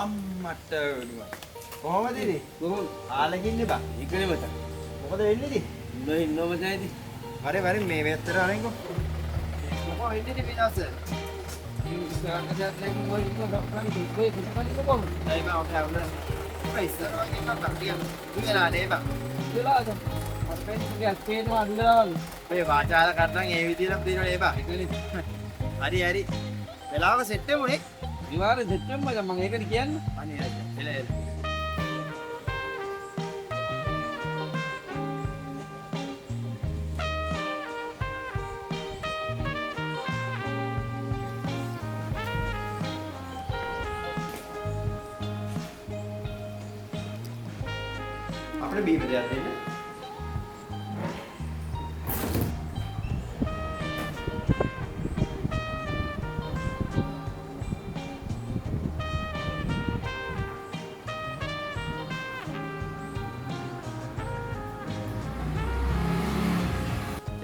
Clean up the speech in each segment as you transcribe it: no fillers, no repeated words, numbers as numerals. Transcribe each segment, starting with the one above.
අම්මට වෙනවා. කොහොමද ඉතින්? කොහොමද? ආලකින් ඉන්නේ බා. ඉකනේ මචං. මොකද වෙන්නේ ඉතින්? ඉන්නව මචං ඉතින්. හරි හරි මේ වැත්තට අරන්කෝ. මොකෝ වෙන්නේ ඉතින් විනාශ? Đây mà ông theo nữa. Phải sợ cái nó tặng tiền. Như là đấy bà. Bây giờ bà cha là cắt ra nghề tí lắm tí nó đấy bà. Hadi hadi. Veලාව set වෙමුනේ. අනිවාර්යෙන් set වෙමු මචං මම ඒකනේ කියන්නේ. අනේ එල එල. අපිට බීම දෙයක් දෙන්න.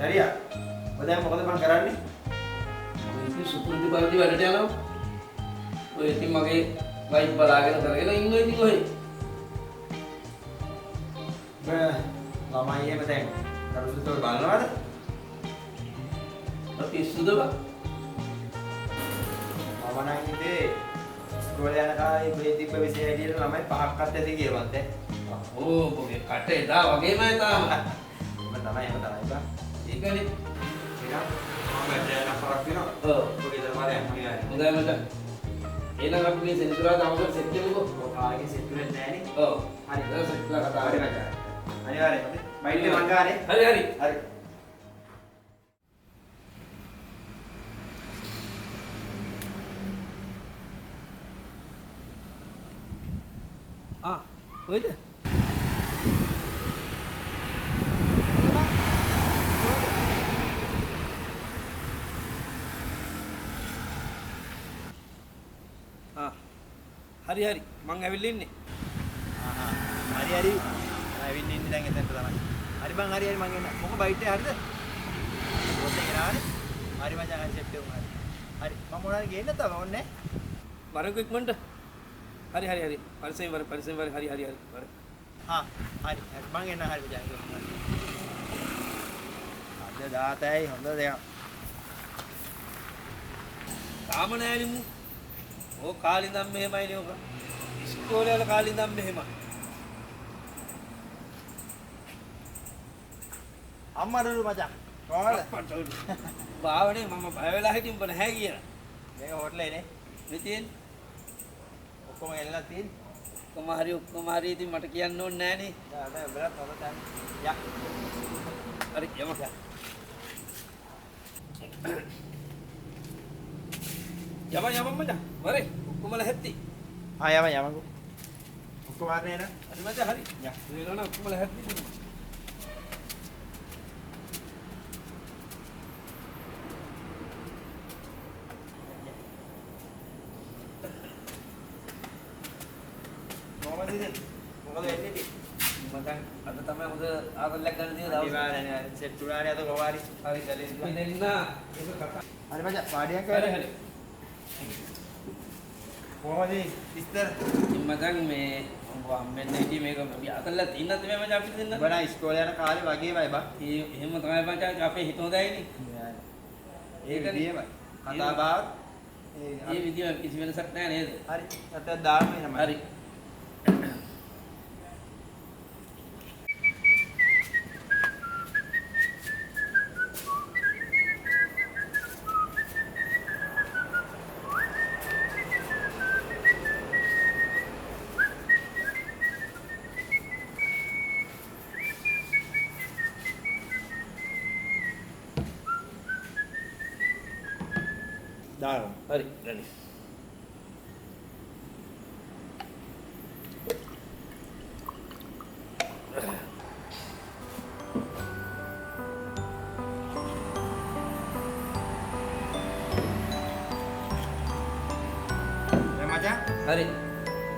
Cari ya? Padahal mau ketemu angkaran nih? ඉතින් සුපුරුදු පරිදි වැඩට යනවා. ඔය ඉතින් මගේ වයිෆ් බලාගෙන කරගෙන ඉන්නවා ඉතින් ඔය. ළමයි එහෙම දැන් කරුසුතෝ බලනවද? අපි ඉස්සුද බා. මම නම් ඉතින් ඉස්කෝලේ යන කාලේ මේ තිබ්බ විෂය හැටියට ළමයි පහක්වත් ඇති කියලා මත් ඕ ඔබේ කට එදා වගේමයි තාම. මම තමයි එහෙම තමයි බා. ඒකනේ. එහෙනම් මම දැන් අපරක් වෙනවා. ඔව්. ඔගේ දරමාරය හරියයි. හොඳයි මචං. එහෙනම් අපි සෙන්සුරාද අවුරුද්ද සෙට් වෙමුකෝ. ඔය කාලේ සෙට් වෙන්නේ නැහනේ. ඔව්. හරි. දැන් සෙට්ලා කතා හරි කරමු. මචං. අනිවාර්යයෙන්ම. බයිට් එක මං ගානේ. හරි හරි. හරි. ඔයද? හරි හරි මං ඇවිල්ලා ඉන්නේ. හරි හරි. ආවින්නේ ඉන්නේ දැන් එතනට තමයි. හරි බං හරි හරි මං එන්න. මොකක් බයිට් එක හරිද? පොත් එක නානේ. හරි මචං අය සෙට් වෙමු හරි. හරි මම මොනවාරි ගේන්න තව ඕනේ. වරක ඉක්මනට. හරි හරි හරි. පරිසෙන් වර හරි හරි හරි. වර. හා හරි හරි මං එන්න හරි මචං. අද දාතයි හොඳ දෙයක්. තාම නෑනේ මු. ඕ කාලේ ඉඳන් මෙහෙමයිනේ ඔක. ඉස්කෝලේ වල කාලේ ඉඳන් මෙහෙමයි. අම්මඩලු මචං. කොහමද? බාවනේ මම බය වෙලා හිටින් උඹ නැහැ කියලා. මේක හොටලේනේ. මෙතින් ඔක්කොම එල්ලලා තියෙන්නේ. ඔක්කොම හරි ඉතින් මට කියන්න ඕනේ නෑනේ. දැන් උඹලත් හොඳ තැන. යා. හරි යමු. යම මචං. වරේ ඔක්කොමලා හැත්ති. ආ යමකෝ. ඔක්කොම වරනේ නේ. හරි මචං හරි. යා. ඒලන ඔක්කොමලා හැත්ති. මොකද ඉතින්? මොකද වෙන්නේ ඉතින්? මචං අද තමයි හොඳ ආරල්ලක් ගන්න තියෙන දවස්. අනිවාර්යයෙන් සෙට් උනානේ අද කොහොමාරි. හරි දැන් දෙන්න ඒක කතා. හරි මචං පාඩියක් හරි කරලා. හරි. කොහොමද විස්තර? ඉතින් මචං මේ මෙන්න ඉතින් මේක අපි අතල්ලා තින්නත් මේ මචං අපි දෙන්න. බණ ඉස්කෝලේ යන කාලේ වගේමයි බා. එහෙම තමයි මචං අපේ හිත හොඳයිනේ. ඒක නියමයි. කතා බහ ඒ විදිය කිසි වෙනසක් නැහැ නේද? හරි. නැත්නම් දාන්න එනම. හරි. දාන්න. හරි. ready. macam? Hari.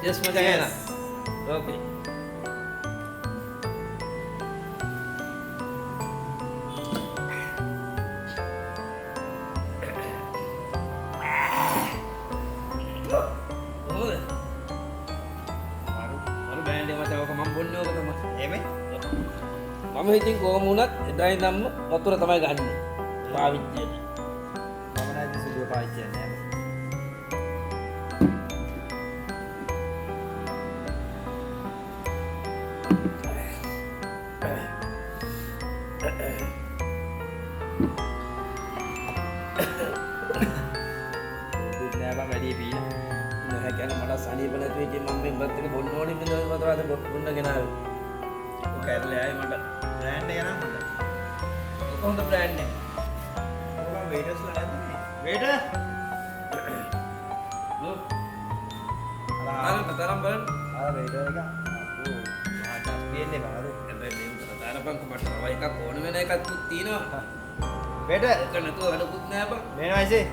Yes macam Yes. enak. Oke. ඉතින් කොහොම වුණත් එදා ඉඳන්ම වතුර තමයි ගන්න. පාවිච්චියට. මම නැති සුදුව පාවිච්චි කරන්නේ. දුක් නෑ බං වැඩි පීන. නැහැ කියන්නේ මට සනීප නැති වෙච්ච මම මේ බත් එක බොන්න ඕනේ බින්ද වතුර අද බොන්න ගෙනාවේ. ඔක ඇරලා ආයේ මට බ්‍රෑන්ඩ් එක නම් හොඳයි. කොහොමද බ්‍රෑන්ඩ් එක? ඔබ වේටර්ස්ලා නැද්ද මේ? වේටර් තරම් බලන්න. වේටර් එක. අපෝ මහා චම්පියන් එක බාරු. හැබැයි මේ උතර තරපන් කොමට තව එකක් ඕන වෙන එකක් තියෙනවා. වේටර් ඒක නැතුව වැඩකුත් නෑ බං. මේනවා ඉසේ.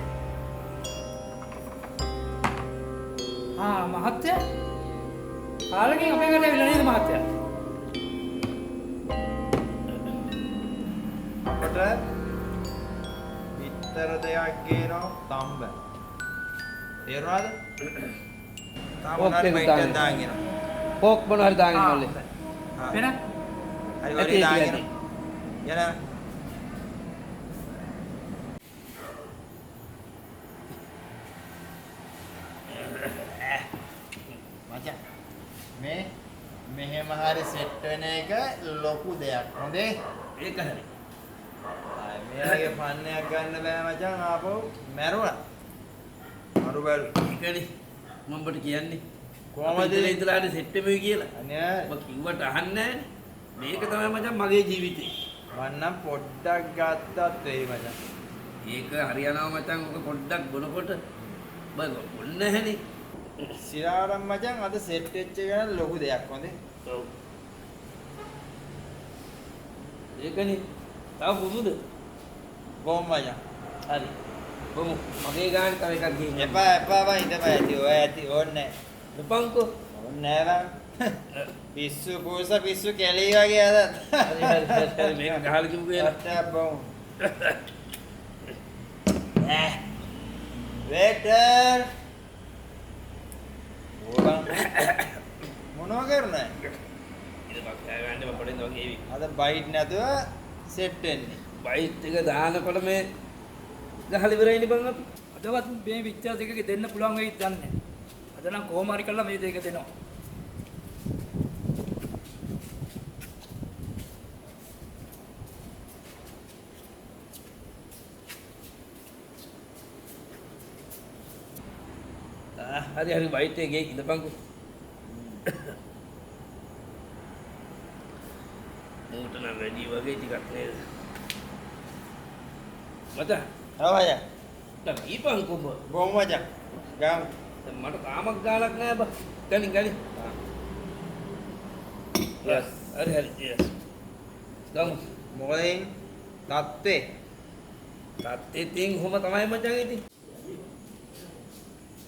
මහත්තයා කාලෙකින් අපේ කටේ විල නේද මහත්තයා? අපට විතර දෙයක් ගේනවා තම්බ. තේරුණාද? තාම මොනාරි බයිට් දාගෙන. කෝක් මොන හරි දාගෙන මල්ලේ. වෙන හරි වගේ දාගෙන. යන මචං මේ මෙහෙම හරි සෙට් වෙන එක ලොකු දෙයක්. හොඳේ? ඒක හරි. මෙයාගේ පන්නයක් ගන්න බෑ මචං ආපහු මැරුණා. මරු බැලු. ඒකනේ මම ඔබට කියන්නේ. කොහමද ඉතලා ඉතලාට සෙට් වෙමි කියලා. අනේ ඔබ කිව්වට අහන්නේ නෑනේ. මේක තමයි මචං මගේ ජීවිතේ. මන්නම් පොඩ්ඩක් ගත්තත් වෙයි මචං. ඒක හරියනවා මචං ඔක පොඩ්ඩක් බොනකොට බය බොන්න නැහැනේ. සිරාරම් මචං අද සෙට් වෙච්ච එක ගැන ලොකු දෙයක් හොඳේ. ඔව්. ඒකනේ. තව බුදුද? බොම් මචං. හරි. බොමු. මගේ ගාන තව එකක් ගිහින්. එපා එපා බං ඉඳපන් ඇති ඔය ඇති ඕන්නේ දෙපන්කෝ. ඕන්නේ නෑ බං. පිස්සු පූස පිස්සු කෙලී වගේ අද. හරි හරි හරි මේක ගහලා කිව්ව කියලා. අට්ටක් බොම්. වේටර් ඕබන් මොනවා කරන්නේ? ඉතින් මම කෑගන්නේ මම පොඩෙන් වගේ එවි. අද බයිට් නැතුව සෙට් වෙන්නේ. බයිට් එක දානකොට මේ ගහලා ඉවරයිනේ බං අපි. අදවත් මේ විචාර දෙකක දෙන්න පුළුවන් වෙයිද දන්නේ නැහැ. අද නම් කොහොම හරි කරලා මේ දෙක දෙනවා. හරි හරි බයිට් එකේ ඉඳපන්කෝ. ඌට නම් වැඩි වගේ ටිකක් නේද? මචං හවය. දැන් ඊපන්කෝ බ. බොම් මචං. ගම්. දැන් මට තාමක් ගාලක් නෑ බ. ගනින් ගනින්. Yes. හරි හරි yes. ගමු. මොකදින් තත්ත්වේ තාත්තේ තින් කොහොම තමයි මචං ඉතින්.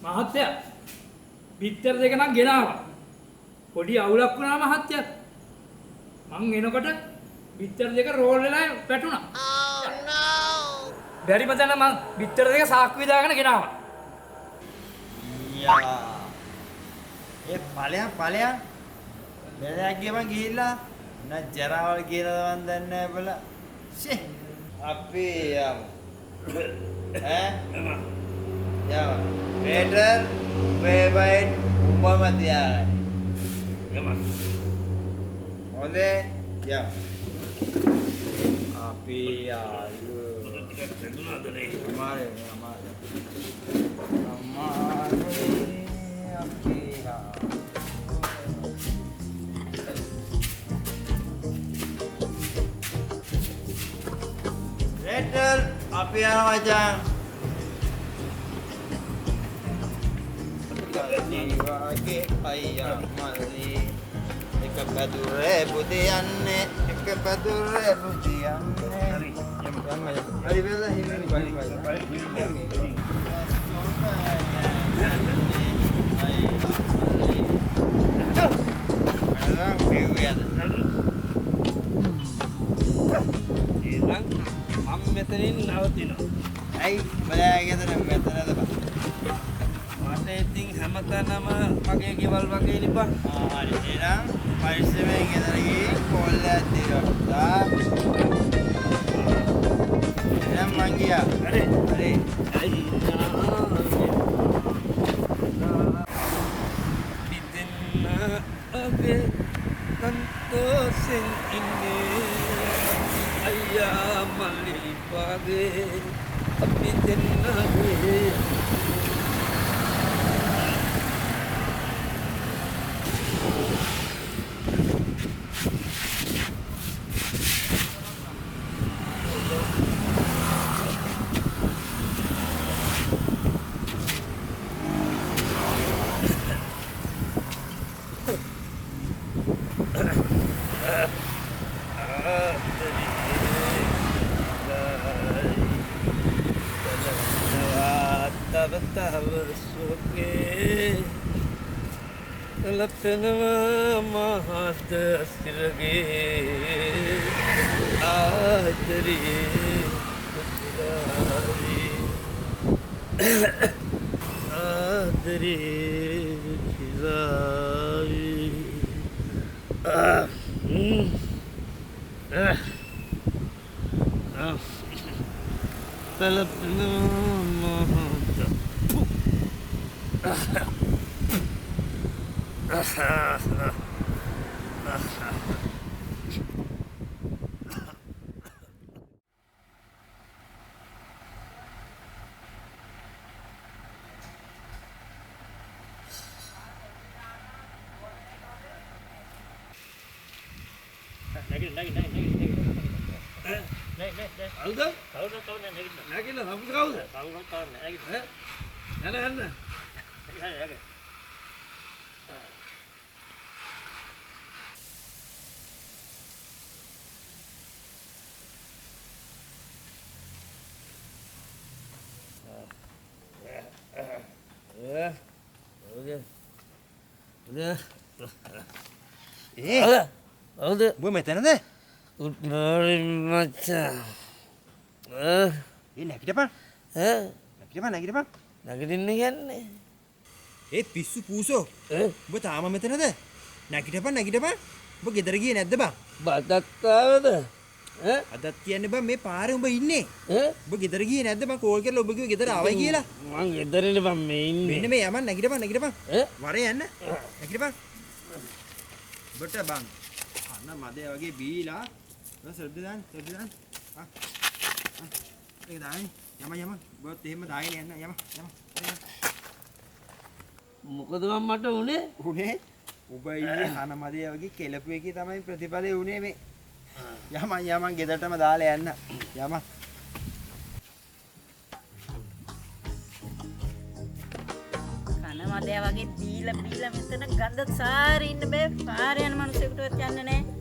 මහත්තයා පිටර දෙක නම් ගෙනාවා. පොඩි අවුලක් වුණා මහත්තයා. මං එනකොට පිටර දෙක රෝල් වෙලා පැටුණා. Oh no. බැරි මතන මං පිටර දෙක සාක්කු විදාගෙන ගෙනාවා. යා. ඒ ඵලයන් බැලයක් ගියමන් ගිහිල්ලා නැ ජරාවල් කියලාද මන් දන්නේ නැහැ බල. ෂේ. අපි යමු. ඈ? යමු. වේටර් උඹේ බයිට් උඹම තියාගන්න. ගමන්. හොඳේ? යමු. අපි යාලු. ටිකක් දෙන්නුනාද නේ? අමාරුයි අපි යා. වේටර් අපි යනවා මචං. වගේ අයියා මල්ලි එක පැදුරේ බුදියන්නේ එක පැදුරේ බුදියන්නේ. හරි යන්න හරි වෙලා හිමින් මම මෙතනින් නවතිනවා. ඇයි බලයා ගෙදර මෙතනද බං? මට ඉතින් හැමතැනම මගේ ගෙවල් වගේ නිපන්. හරි එහෙනම් පරිස්සමෙන් ගෙදර ගිහින් කොල්ලයක් දිරවලා. එහෙනම් මං ගියා. හරි. Santosin ini ayah malipade tapi jenage Latana mahadasirage adri adri Latana උඹ මෙතනද? Good morning, macam. නැගිටපන්. නැගිටපන්. Nagirinne yanne. ඒ පිස්සු පූසෝ. උඹ තාම මෙතනද? නැගිටපන්. උඹ ගෙදර ගියේ නැද්ද බං? Badattawada. අදත් කියන්නේ බං මේ පාරේ උඹ ඉන්නේ. උඹ ගෙදර ගියේ නැද්ද? මං කෝල් කරලා උඹ කිව්වේ ගෙදර ආවයි කියලා. මං ගෙදරනේ බං මේ ඉන්නේ. මෙන්න මේ යමන් නැගිටපන්. වරේ යන්න. නැගිටපන්. බට බං. අන්න මදේ වගේ බීලා. සර්ද දාන්න. ඒක දාන්න. යම. බොත් එහෙම දාගෙන යන්න. යම. මොකද මම මට උනේ? උනේ ඔබ ඊයේ කන මදේ වගේ කෙලපු එකේ තමයි ප්‍රතිඵලය උනේ මේ. යමන් ගෙදරටම දාලා යන්න. යම. කන මදේ වගේ බීලා මෙතන ගඳ සාරේ ඉන්න බෑ. පාරේ යන මිනිස්සුන්ටවත් යන්න නෑ.